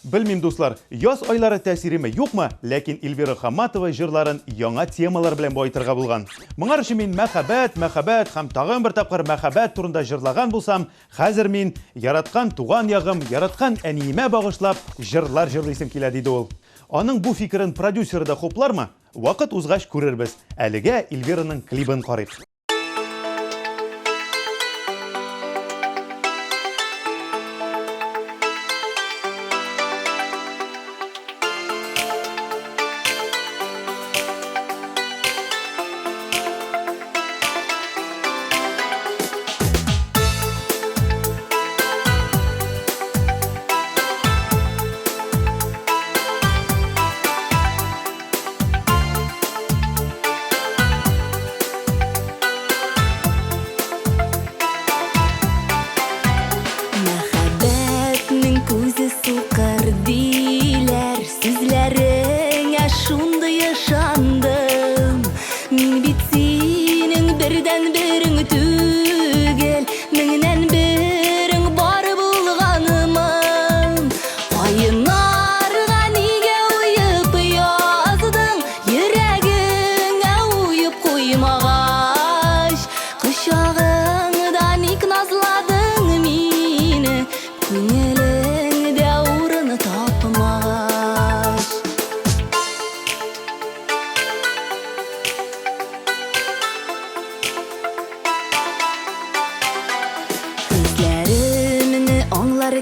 Белмим, дуслар, яз айлары тәсиреме юкмы, ләкин Эльвира Хамматова җырларын яңа темалар белән байтырга булган. Моңар өчен мин мәхәббәт һәм тагын бер тапкыр мәхәббәт турында җырлаган булсам, хәзер мин яраткан туган ягым, яраткан әниемә багышлап җырлар җырлыйсым килә, диде ул. Аның бу фикерен продюсеры да хуплармы? Вакыт узгач күрербез. Әлегә Эльвираның клибын карыйк.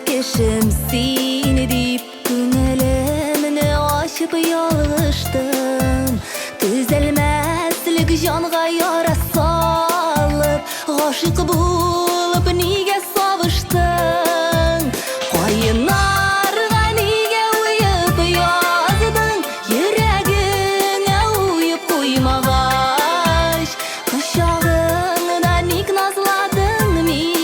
Kişim seni deyip günelемine aşıp yalıştım. Düzelmezlik janğa yara salıp, aşık bulup nige savıştın. Qayınarga nige uyup yazdın, yüreğine uyup koymagaş. Kışağında nik nazladın meni,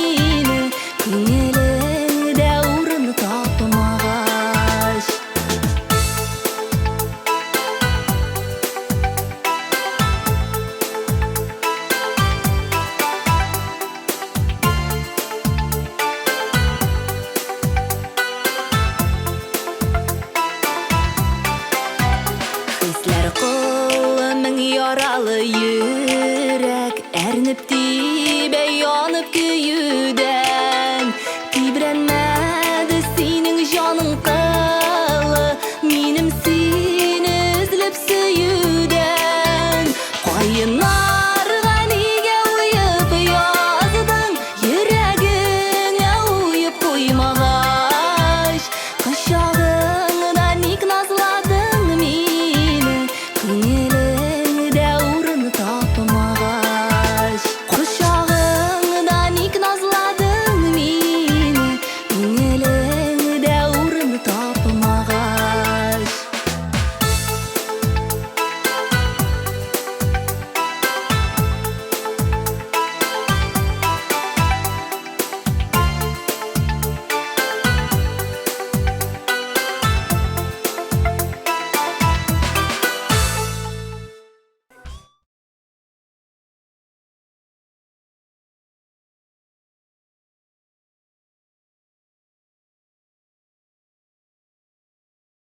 yaralı yürek ernip dibe yanıp güyüden, tibrenme